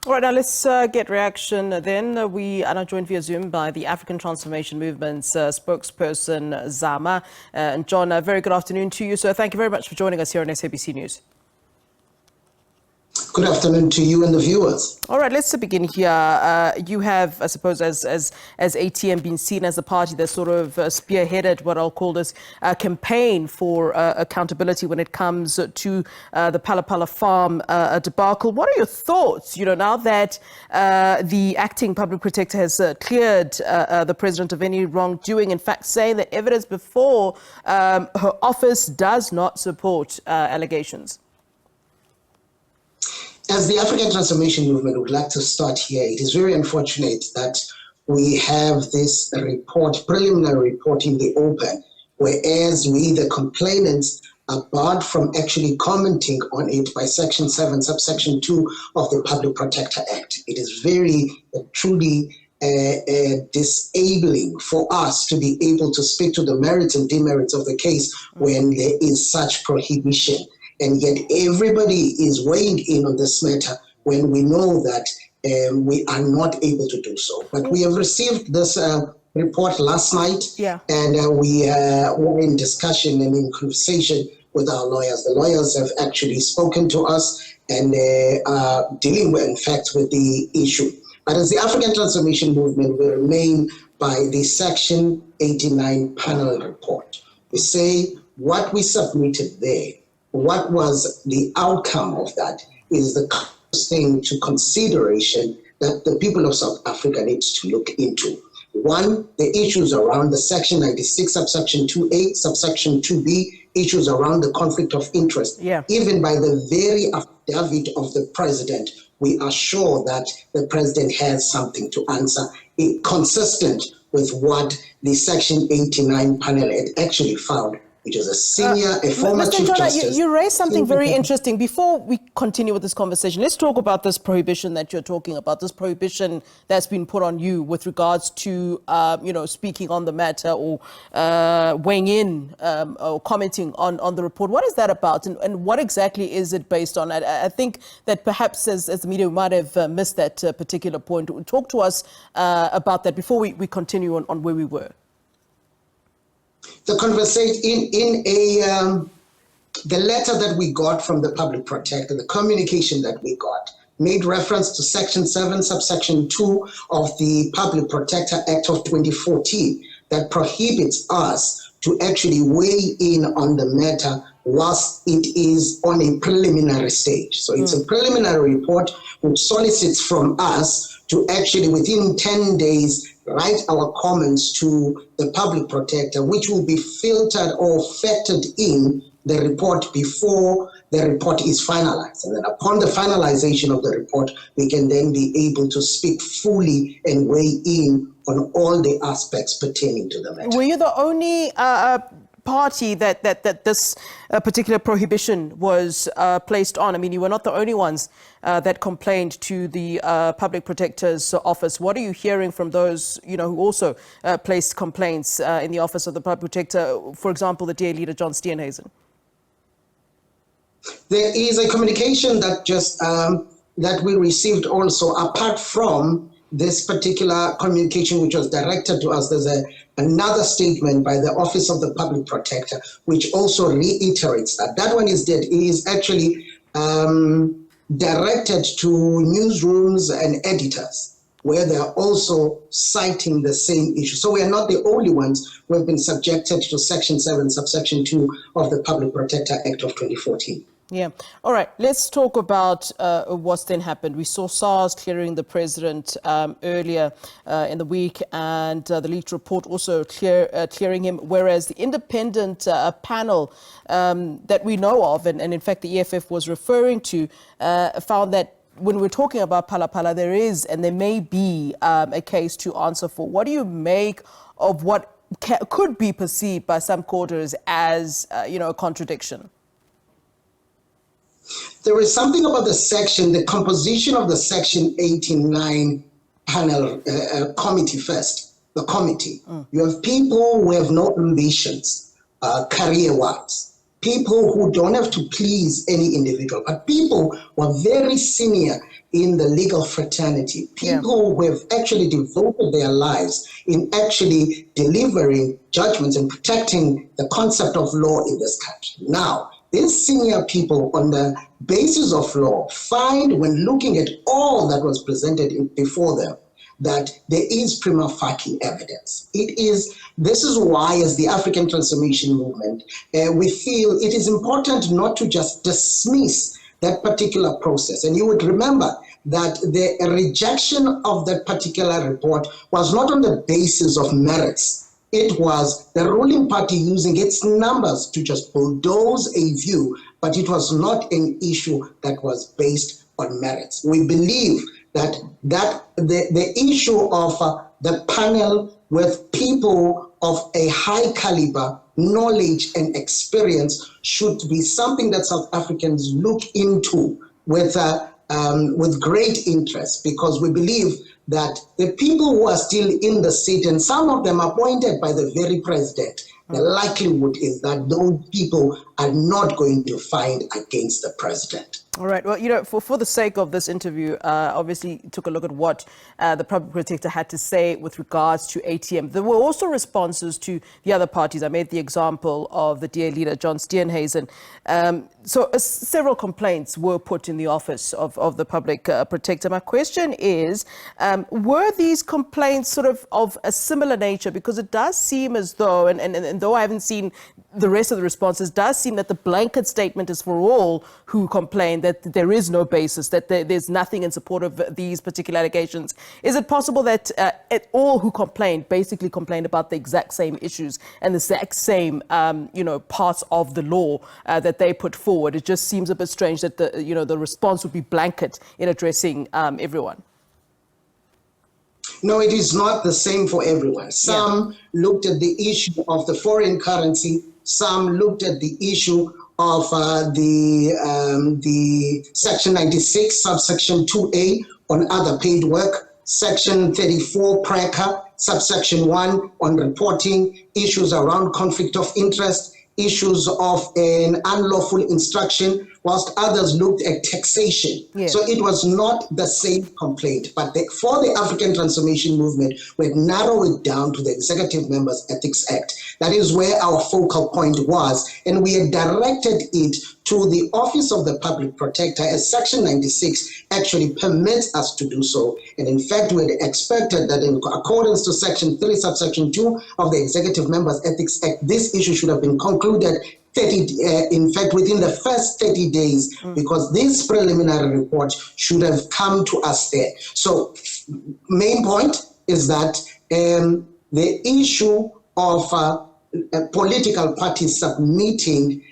All right, now let's get reaction then. We are now joined via Zoom by the African Transformation Movement's spokesperson, Zama Ntshona. Very good afternoon to you, sir. Thank you very much for joining us here on SABC News. Good afternoon to you and the viewers. All right, let's begin here. You have, I suppose, as ATM, been seen as a party that sort of spearheaded what I'll call this campaign for accountability when it comes to the Phala Phala farm debacle. What are your thoughts, now that the acting public protector has cleared the president of any wrongdoing, in fact saying that evidence before her office does not support allegations? As the African Transformation Movement would like to start here, it is very unfortunate that we have this report, preliminary report in the open, whereas we, the complainants, are barred from actually commenting on it by Section 7, subsection 2 of the Public Protector Act. It is very, truly disabling for us to be able to speak to the merits and demerits of the case when there is such prohibition. And yet everybody is weighing in on this matter when we know that we are not able to do so. But we have received this report last night, and we were in discussion and in conversation with our lawyers. The lawyers have actually spoken to us and are dealing with, in fact, with the issue. But as the African Transformation Movement, we remain by the Section 89 panel report. We say what we submitted there, what was the outcome of that, is the thing to consideration that the people of South Africa needs to look into. One, the issues around the Section 96, subsection 2A, subsection 2B, issues around the conflict of interest. Even by the very affidavit of the president, we are sure that the president has something to answer, consistent with what the Section 89 panel had actually found, which is a former Mr. Chief Justice. You raised something very interesting. Before we continue with this conversation, let's talk about this prohibition that you're talking about, this prohibition that's been put on you with regards to, speaking on the matter or weighing in or commenting on the report. What is that about, and what exactly is it based on? I think that perhaps as the media, we might have missed that particular point. Talk to us about that before we continue on where we were. The conversation the letter that we got from the public protector, the communication that we got, made reference to Section 7, subsection 2 of the Public Protector Act of 2014 that prohibits us to actually weigh in on the matter whilst it is on a preliminary stage. So it's a preliminary report which solicits from us to actually within 10 days write our comments to the public protector, which will be filtered or factored in the report before the report is finalized. And then upon the finalization of the report, we can then be able to speak fully and weigh in on all the aspects pertaining to the matter. Were you the only party that this particular prohibition was placed on? I mean, you were not the only ones that complained to the public protector's office. What are you hearing from those, who also placed complaints in the office of the public protector? For example, the DA leader, John Steenhuisen. There is a communication that just that we received also, apart from this particular communication which was directed to us. There's another statement by the Office of the Public Protector which also reiterates that. That one is actually directed to newsrooms and editors, where they are also citing the same issue. So we are not the only ones who have been subjected to Section 7, subsection 2 of the Public Protector Act of 2014. Yeah. All right. Let's talk about what's then happened. We saw SARS clearing the president earlier in the week, and the leaked report also clearing him, whereas the independent panel that we know of, and in fact the EFF was referring to, found that when we're talking about Phala Phala, there is and there may be a case to answer for. What do you make of what could be perceived by some quarters as, a contradiction? There is something about the section, the composition of the Section 89 panel committee first, the committee. You have people who have no ambitions career-wise. people who don't have to please any individual, but people who are very senior in the legal fraternity, people who have actually devoted their lives in actually delivering judgments and protecting the concept of law in this country. Now, these senior people, on the basis of law, find, when looking at all that was presented before them, that there is prima facie evidence. This is why, as the African Transformation Movement, we feel it is important not to just dismiss that particular process. And you would remember that the rejection of that particular report was not on the basis of merits. It was the ruling party using its numbers to just bulldoze a view, but it was not an issue that was based on merits. We believe that the issue of the panel with people of a high caliber, knowledge and experience should be something that South Africans look into with great interest, because we believe that the people who are still in the seat, and some of them appointed by the very president, the likelihood is that those people are not going to fight against the president. All right. Well, for the sake of this interview, obviously took a look at what the public protector had to say with regards to ATM. There were also responses to the other parties. I made the example of the DA leader, John Steenhuisen. So several complaints were put in the office of the public protector. My question is, were these complaints sort of a similar nature? Because it does seem as though, and though I haven't seen the rest of the responses, does seem that the blanket statement is for all who complain, that there is no basis, that there's nothing in support of these particular allegations. Is it possible that all who complained basically complained about the exact same issues and the exact same, parts of the law that they put forward? It just seems a bit strange that the response would be blanket in addressing everyone. No, it is not the same for everyone. Some looked at the issue of the foreign currency. Some looked at the issue of the Section 96, subsection 2A on other paid work, Section 34, PRECA, subsection 1 on reporting, issues around conflict of interest, issues of an unlawful instruction, whilst others looked at taxation. Yes. So it was not the same complaint. But for the African Transformation Movement, we narrow it down to the Executive Members Ethics Act. That is where our focal point was, and we had directed it to the Office of the Public Protector, as Section 96 actually permits us to do so. And in fact, we had expected that in accordance to Section 3, subsection 2 of the Executive Members Ethics Act, this issue should have been concluded within the first 30 days, because this preliminary report should have come to us there. So main point is that the issue of political parties submitting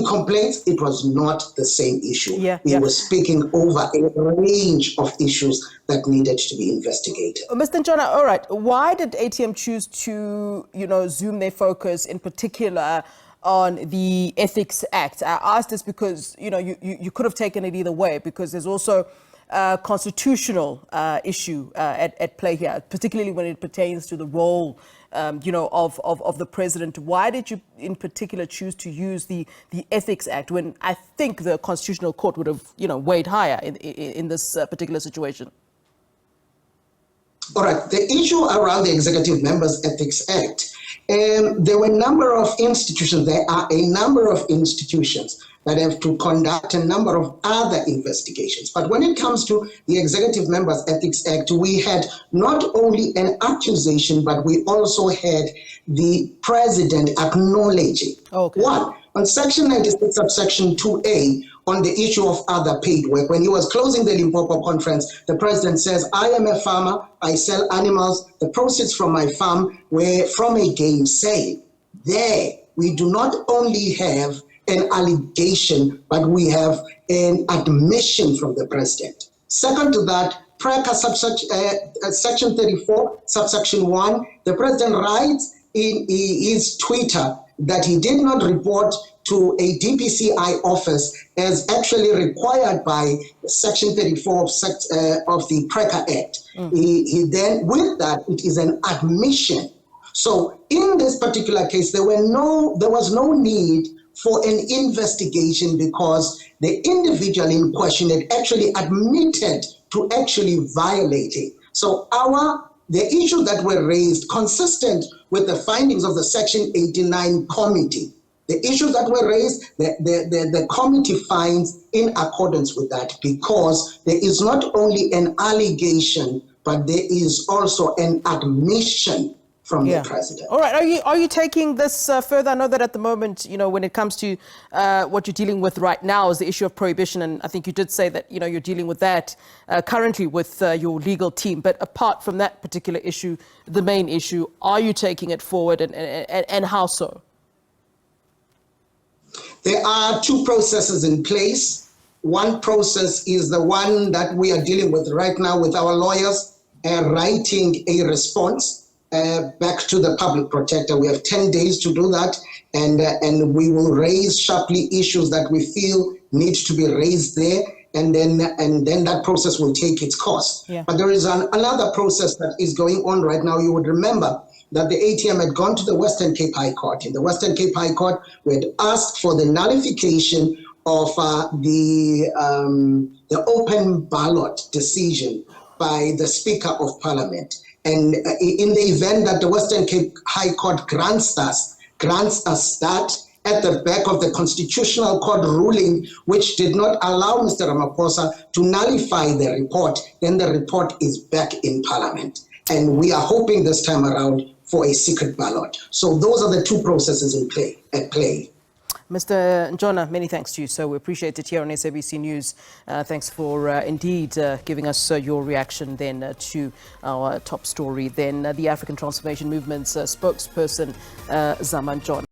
complaints, it was not the same issue. We were speaking over a range of issues that needed to be investigated. Mr. Ntshona, all right, why did ATM choose to, zoom their focus in particular on the Ethics Act? I asked this because, you could have taken it either way, because there's also a constitutional issue at play here, particularly when it pertains to the role of the president. Why did you in particular choose to use the Ethics Act when I think the Constitutional Court would have, weighed higher in this particular situation? All right, the issue around the Executive Members Ethics Act, there were a number of institutions, there are a number of institutions that have to conduct a number of other investigations. But when it comes to the Executive Members Ethics Act, we had not only an accusation, but we also had the president acknowledging. Okay. One, on Section 96, subsection 2A, on the issue of other paid work, when he was closing the Limpopo conference, the president says, I am a farmer, I sell animals, the proceeds from my farm were from a game sale. There, we do not only have an allegation, but we have an admission from the president. Second to that, PRECA Section 34, subsection 1, the president writes in his Twitter that he did not report to a DPCI office as actually required by Section 34 of the PRECA Act. He then, with that, it is an admission. So in this particular case, there was no need for an investigation because the individual in question had actually admitted to actually violating. So the issues that were raised consistent with the findings of the Section 89 committee, the issues that were raised, the committee finds in accordance with that, because there is not only an allegation, but there is also an admission from the president. All right. Are you taking this further? I know that at the moment, when it comes to what you're dealing with right now is the issue of prohibition, and I think you did say that you're dealing with that currently with your legal team. But apart from that particular issue, the main issue, are you taking it forward, and how so? There are two processes in place. One process is the one that we are dealing with right now with our lawyers, writing a response back to the public protector. We have 10 days to do that, and we will raise sharply issues that we feel need to be raised there, and then that process will take its course. But there is another process that is going on right now. You would remember that the ATM had gone to the Western Cape High Court. In the Western Cape High Court, we had asked for the nullification of the open ballot decision by the Speaker of Parliament. And in the event that the Western Cape High Court grants us that, at the back of the Constitutional Court ruling, which did not allow Mr. Ramaphosa to nullify the report, then the report is back in Parliament. And we are hoping this time around for a secret ballot. So those are the two processes at play. Mr. Ntshona, many thanks to you. So we appreciate it here on SABC News. Thanks for indeed giving us your reaction then to our top story. Then the African Transformation Movement's spokesperson, Zama Ntshona.